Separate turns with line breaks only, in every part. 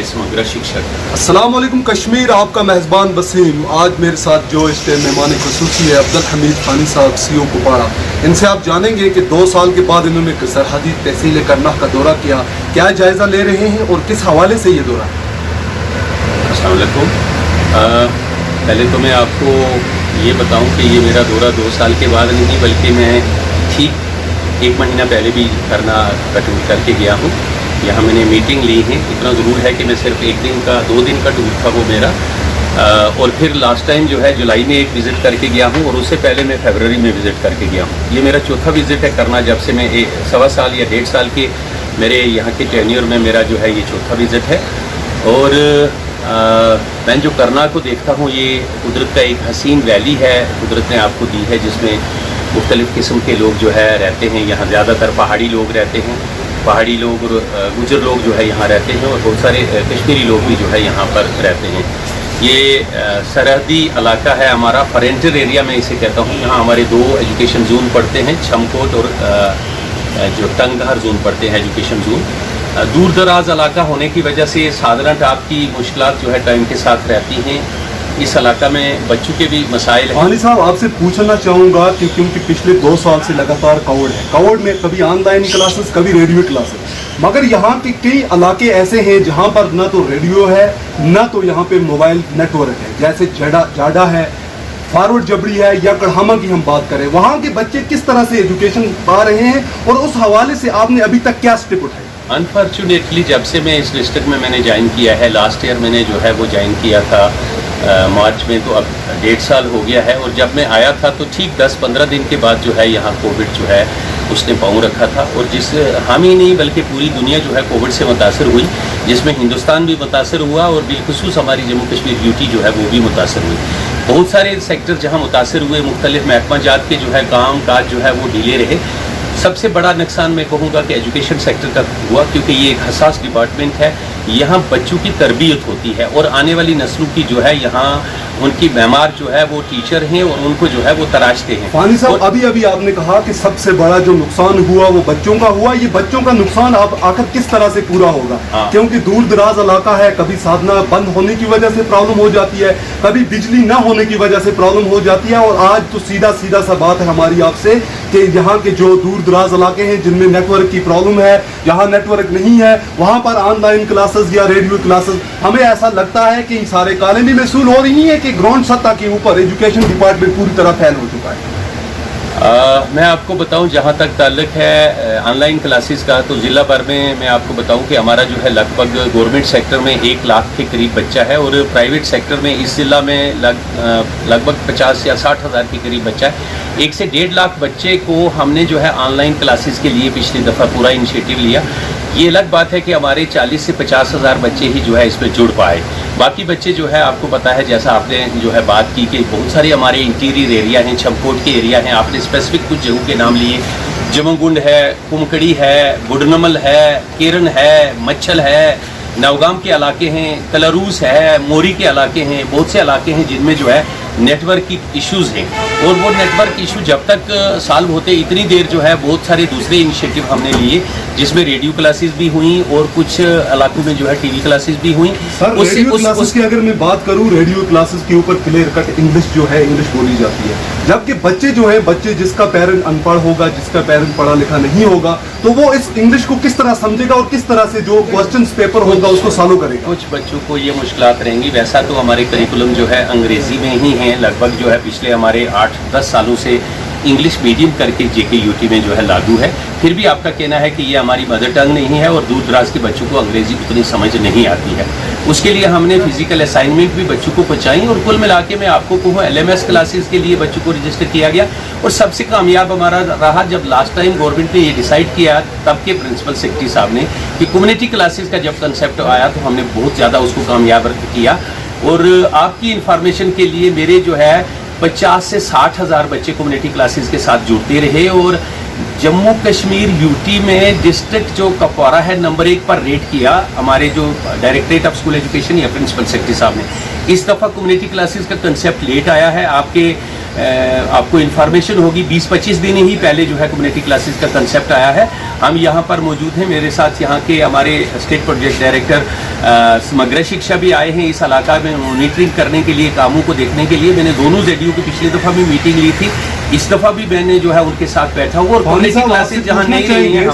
समग्र शिक्षक।
अस्सलाम वालेकुम कश्मीर, आपका मेज़बान वसीम। आज मेरे साथ जो इस मेहमान खुसूसी है अब्दुल हमीद खानी साहब, CO कुपवाड़ा। इनसे आप जानेंगे कि 2 साल के बाद इन्होंने सरहदी तहसील करनाह का दौरा किया, क्या जायज़ा ले रहे हैं और किस हवाले से ये दौरा।
अस्सलाम वालेकुम। पहले तो मैं आपको ये बताऊं कि ये मेरा दौरा 2 साल के बाद नहीं बल्कि मैं ठीक 1 महीना पहले भी करनाह का टूर करके गया हूँ। यहाँ मैंने मीटिंग ली है। इतना ज़रूर है कि मैं सिर्फ 1 दिन का 2 दिन का टूर था वो मेरा, और फिर लास्ट टाइम जो है जुलाई में एक विज़िट करके गया हूँ और उससे पहले मैं फरवरी में विज़िट करके गया हूँ। ये मेरा चौथा विज़िट है करनाह, जब से मैं 1.25 साल या 1.5 साल के मेरे यहाँ के टेन्योर में मेरा जो है ये चौथा विज़िट है। और मैं जो करनाह को देखता हूँ, ये कुदरत का एक हसीन वैली है कुदरत ने आपको दी है, जिसमें मुख्तलिफ़ किस्म के लोग जो है रहते हैं। यहाँ ज़्यादातर पहाड़ी लोग रहते हैं, पहाड़ी लोग और गुजर लोग जो है यहाँ रहते हैं, और बहुत सारे कश्मीरी लोग भी जो है यहाँ पर रहते हैं। ये सरहदी इलाका है हमारा, फ्रंटियर एरिया में इसे कहता हूँ। यहाँ हमारे 2 एजुकेशन जोन पड़ते हैं, छमकोट और जो टंगधार जोन पड़ते हैं एजुकेशन जोन। दूर दराज इलाका होने की वजह से साधारण आपकी मुश्किलात जो है टाइम के साथ रहती हैं। इस इलाका में बच्चों के भी मसाइल हैं।
खानी साहब, आपसे पूछना चाहूँगा कि क्योंकि पिछले 2 साल से लगातार कोविड है, कोविड में कभी ऑनलाइन क्लासेस कभी रेडियो क्लासेस, मगर यहाँ के कई इलाके ऐसे हैं जहाँ पर न तो रेडियो है न तो यहाँ पे मोबाइल नेटवर्क है। जैसे जाडा है, फॉरवर्ड जबड़ी है या कड़हामा की हम बात करें, वहाँ के बच्चे किस तरह से एजुकेशन पा रहे हैं और उस हवाले से आपने अभी तक क्या स्टेप उठाए।
अनफॉर्चुनेटली जब से मैं इस डिस्ट्रिक्ट में मैंने ज्वाइन किया है, लास्ट ईयर मैंने जो है वो ज्वाइन किया था मार्च में, तो अब 1.5 साल हो गया है। और जब मैं आया था तो ठीक 10-15 दिन के बाद जो है यहाँ कोविड जो है उसने पाँव रखा था, और हम ही नहीं बल्कि पूरी दुनिया जो है कोविड से मुतासर हुई, जिसमें हिंदुस्तान भी मुतासर हुआ और बिलखुसूस हमारी जम्मू कश्मीर यूटी जो है वो भी मुतासर हुई। बहुत सारे सेक्टर जहाँ मुतासर हुए, मुख्तलिफ महकमा जात के जो है काम काज जो है वो ढीले रहे। सबसे बड़ा नुकसान मैं कहूँगा कि एजुकेशन सेक्टर का हुआ, क्योंकि ये एक हसास डिपार्टमेंट है। यहाँ बच्चों की तरबियत होती है और आने वाली नस्लों की जो है यहाँ उनकी मेमार जो है वो टीचर हैं और उनको जो है वो तराशते हैं।
फानी साहब, अभी आपने कहा कि सबसे बड़ा जो नुकसान हुआ वो बच्चों का हुआ। ये बच्चों का नुकसान अब आखिर किस तरह से पूरा होगा? क्योंकि दूर दराज इलाका है, कभी साधना बंद होने की वजह से प्रॉब्लम हो जाती है, कभी बिजली ना होने की वजह से प्रॉब्लम हो जाती है। और आज तो सीधा सा बात है हमारी आपसे कि यहाँ के जो दूर दराज इलाके हैं जिनमें नेटवर्क की प्रॉब्लम है, जहाँ नेटवर्क नहीं है वहाँ पर ऑनलाइन क्लासेस या रेडियो क्लासेस, हमें ऐसा लगता है कि सारे काले भी महसूल हो रही है कि ग्राउंड सतह के ऊपर एजुकेशन डिपार्टमेंट पूरी तरह फेल हो चुका है।
मैं आपको बताऊं, जहां तक ताल्लुक है ऑनलाइन क्लासेस का, तो ज़िला भर में मैं आपको बताऊं कि हमारा जो है लगभग गवर्नमेंट सेक्टर में 1 लाख के करीब बच्चा है, और प्राइवेट सेक्टर में इस ज़िला में लगभग 50 या 60 हज़ार के करीब बच्चा है। 1 से 1.5 लाख बच्चे को हमने जो है ऑनलाइन क्लासेस के लिए पिछली दफ़ा पूरा इनिशिएटिव लिया। ये अलग बात है कि हमारे 40 से 50 हज़ार बच्चे ही जो है इसमें जुड़ पाए। बाकी बच्चे जो है आपको पता है, जैसा आपने जो है बात की कि बहुत सारे हमारे इंटीरियर एरिया हैं, छमकोट के एरिया हैं, आपने स्पेसिफिक कुछ जगहों के नाम लिए, जमगुंड है, कुमकड़ी है, गुडनमल है, केरन है, मच्छल है, नवगाम के इलाके हैं, कलरूस है, मोरी के इलाके हैं, बहुत से इलाके हैं जिनमें जो है नेटवर्क की इश्यूज़ हैं। और वो नेटवर्क इशू जब तक सॉल्व होते इतनी देर जो है बहुत सारे दूसरे इनिशिएटिव हमने लिए, जिसमें रेडियो क्लासेस भी हुई और कुछ इलाकों में जो है टीवी क्लासेस भी हुई।
रेडियो क्लासेस की अगर मैं बात करूं, रेडियो क्लासेस के ऊपर क्लियर कट इंग्लिश जो है इंग्लिश बोली जाती है, जबकि बच्चे जो है जिसका पेरेंट अनपढ़ होगा, जिसका पेरेंट पढ़ा लिखा नहीं होगा, तो वो इस इंग्लिश को किस तरह समझेगा और किस तरह से जो क्वेश्चन पेपर होगा उसको सॉल्व करेगा।
कुछ बच्चों को ये मुश्किलात रहेंगी। वैसा तो हमारे करिकुलम जो है अंग्रेजी में ही है, लगभग जो है पिछले हमारे 8-10 सालों से इंग्लिश मीडियम करके JK UT में जो है लागू है। फिर भी आपका कहना है कि ये हमारी मदर टंग नहीं है और दूर दराज के बच्चों को अंग्रेजी उतनी समझ नहीं आती है। उसके लिए हमने फिजिकल असाइनमेंट भी बच्चों को पहुँचाई, और कुल मिला के मैं आपको कहूँ LMS क्लासेस के लिए बच्चों को रजिस्टर किया गया। और सबसे कामयाब हमारा रहा जब लास्ट टाइम गवर्नमेंट ने ये डिसाइड किया, तब के प्रिंसिपल सेक्रेटरी साहब ने, कि कम्युनिटी क्लासेस का जब कंसेप्ट आया तो हमने बहुत ज़्यादा उसको कामयाब किया। और आपकी इंफॉर्मेशन के लिए मेरे जो है 50 से 60 हज़ार बच्चे कम्युनिटी क्लासेस के साथ जुड़ते रहे, और जम्मू कश्मीर यूटी में डिस्ट्रिक्ट जो कुपवाड़ा है नंबर 1 पर रेट किया हमारे जो डायरेक्टरेट ऑफ स्कूल एजुकेशन या प्रिंसिपल सेक्रेटरी साहब ने। इस दफ़ा कम्युनिटी क्लासेस का कंसेप्ट लेट आया है, आपके आपको इन्फॉर्मेशन होगी 20-25 दिन ही पहले जो है कम्युनिटी क्लासेस का कंसेप्ट आया है। हम यहाँ पर मौजूद हैं, मेरे साथ यहाँ के हमारे स्टेट प्रोजेक्ट डायरेक्टर समग्र शिक्षा भी आए हैं इस इलाका में मॉनिटरिंग करने के लिए, कामों को देखने के लिए। मैंने दोनों ZDU की पिछली दफ़ा भी मीटिंग ली थी, इस दफ़ा भी मैंने जो है उनके साथ बैठा हुआ। और कम्युनिटी क्लासेस जहाँ नहीं रही हैं,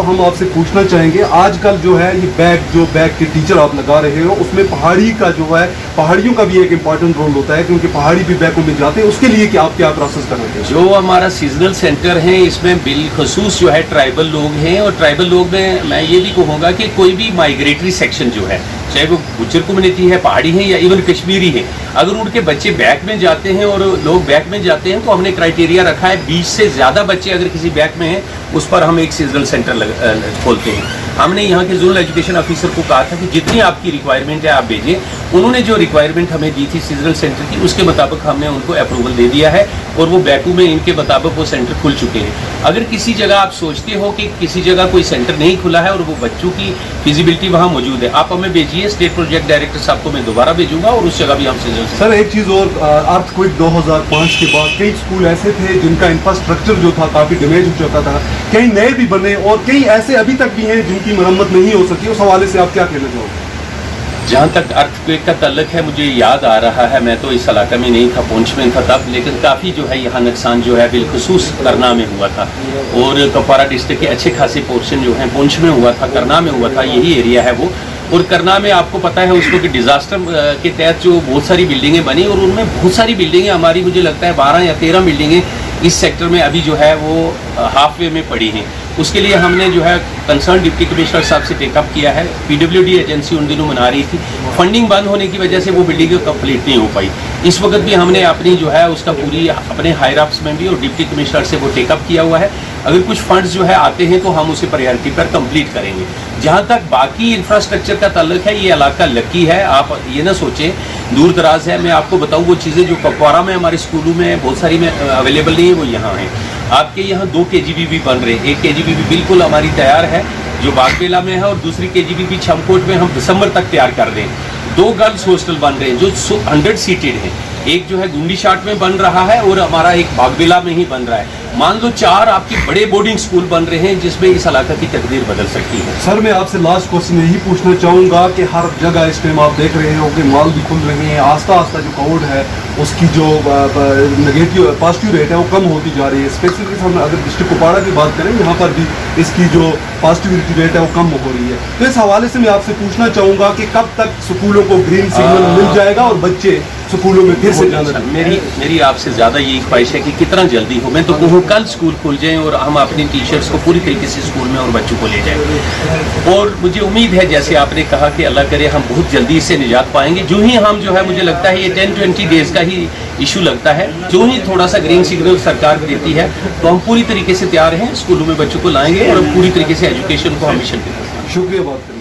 हम आपसे पूछना चाहेंगे, आजकल जो है ये बैग के टीचर आप लगा रहे हो, उसमें पहाड़ी का जो है, पहाड़ियों का भी एक इम्पॉर्टेंट रोल होता है, क्योंकि पहाड़ी भी बैकों में जाते हैं, उसके लिए कि आप क्या प्रोसेस कर रहे हैं?
जो हमारा सीजनल सेंटर है इसमें बिलखसूस जो है ट्राइबल लोग हैं, और ट्राइबल लोग में मैं ये भी कहूँगा कि कोई भी माइग्रेटरी सेक्शन जो है, चाहे वो गुज्जर कम्युनिटी है, पहाड़ी है या इवन कश्मीरी है, अगर उनके बच्चे बैक में जाते हैं और लोग बैक में जाते हैं तो हमने क्राइटेरिया रखा है 20 से ज़्यादा बच्चे अगर किसी बैक में हैं उस पर हम एक सीजनल सेंटर खोलते हैं। हमने यहाँ के जोनल एजुकेशन ऑफिसर को कहा था कि जितनी आपकी रिक्वायरमेंट है आप भेजें। उन्होंने जो रिक्वायरमेंट हमें दी थी सीजनल सेंटर की, उसके मुताबिक हमने उनको अप्रूवल दे दिया है और वो बैकू में इनके मुताबिक वो सेंटर खुल चुके हैं। अगर किसी जगह आप सोचते हो कि किसी जगह कोई सेंटर नहीं खुला है और वो बच्चों की फिजिबिलिटी वहाँ मौजूद है, आप हमें भेजिए, स्टेट प्रोजेक्ट डायरेक्टर साहब को मैं दोबारा भेजूंगा और उस जगह भी हम सीजनल।
सर एक चीज़ और, अर्थक्वेक 2005 के बाद कई स्कूल ऐसे थे जिनका इंफ्रास्ट्रक्चर जो था काफ़ी डैमेज हो चुका था, कई नए भी बने और कई ऐसे अभी तक भी हैं जिनकी मरम्मत नहीं हो सकी। उस हवाले से आप क्या कहना चाहोगे?
जहाँ तक अर्थक्वेक का तल्लक है, मुझे याद आ रहा है, मैं तो इस इलाके में नहीं था, पुंछ में था तब, लेकिन काफ़ी जो है यहाँ नुकसान जो है बिलखसूस करना में हुआ था और कुपवारा डिस्ट्रिक्ट के अच्छे खासे पोर्शन जो है पुंछ में हुआ था, करना में हुआ था, यही एरिया है वो। और करना में आपको पता है उसको कि डिज़ास्टर के तहत जो बहुत सारी बिल्डिंगें बनी और उनमें बहुत सारी बिल्डिंगें हमारी, मुझे लगता है 12 या 13 बिल्डिंगें इस सेक्टर में अभी जो है वो हाफ वे में पड़ी हैं। उसके लिए हमने जो है कंसर्न डिप्टी कमिश्नर साहब से टेकअप किया है। PWD एजेंसी उन दिनों मना रही थी, फंडिंग बंद होने की वजह से वो बिल्डिंग कंप्लीट नहीं हो पाई। इस वक्त भी हमने अपनी जो है उसका पूरी अपने हायर अप्स में भी और डिप्टी कमिश्नर से वो टेकअप किया हुआ है। अगर कुछ फंड्स जो है आते हैं तो हम उसे प्रायोरिटी पर कंप्लीट करेंगे। जहाँ तक बाकी इंफ्रास्ट्रक्चर का ताल्लुक है, ये इलाका लकी है, आप ये ना सोचें दूर दराज है। मैं आपको बताऊँ वो चीज़ें जो कुपवारा में हमारे स्कूलों में बहुत सारी में अवेलेबल नहीं है, वो यहाँ हैं। आपके यहाँ 2 KGB भी बन रहे हैं, एक KGB भी बिल्कुल हमारी तैयार है जो बागबेला में है और दूसरी KGB भी छमकोट में हम दिसंबर तक तैयार कर रहे हैं। 2 गर्ल्स हॉस्टल बन रहे हैं जो 100 सीटेड हैं, एक जो है गुंडी शाट में बन रहा है और हमारा एक बागबेला में ही बन रहा है। मान लो 4 आपके बड़े बोर्डिंग स्कूल बन रहे हैं जिसमें इस इलाका की तकदीर बदल सकती है।
सर मैं आपसे लास्ट क्वेश्चन यही पूछना चाहूँगा कि हर जगह इस टाइम आप देख रहे हो कि मॉल भी खुल रहे हैं, आस्ता आस्ता जो क्राउड है उसकी जो नेगेटिव पॉजिटिव रेट है वो कम होती जा रही है। स्पेसिफिकली हम अगर डिस्ट्रिक्ट कुपवाड़ा की बात करें, यहाँ पर भी इसकी जो पॉजिटिविटी रेट है वो कम हो रही है। तो इस हवाले से मैं आपसे पूछना चाहूँगा कि कब तक स्कूलों को ग्रीन सिग्नल मिल जाएगा और बच्चे स्कूलों में फिर से जाना?
मेरी आपसे ज़्यादा यही ख्वाहिश है कि कितना जल्दी हो। मैं तो कहूँ कल स्कूल खुल जाएं और हम अपनी टीचर्स को पूरी तरीके से स्कूल में और बच्चों को ले जाएं। और मुझे उम्मीद है जैसे आपने कहा कि अल्लाह करे हम बहुत जल्दी इससे निजात पाएंगे। जो ही हम जो है मुझे लगता है ये 10-20 डेज़ का ही इशू लगता है, जो ही थोड़ा सा ग्रीन सिग्नल सरकार देती है तो हम पूरी तरीके से तैयार हैं, स्कूलों में बच्चों को लाएंगे और पूरी तरीके से एजुकेशन को हम मिशन करेंगे।
शुक्रिया बात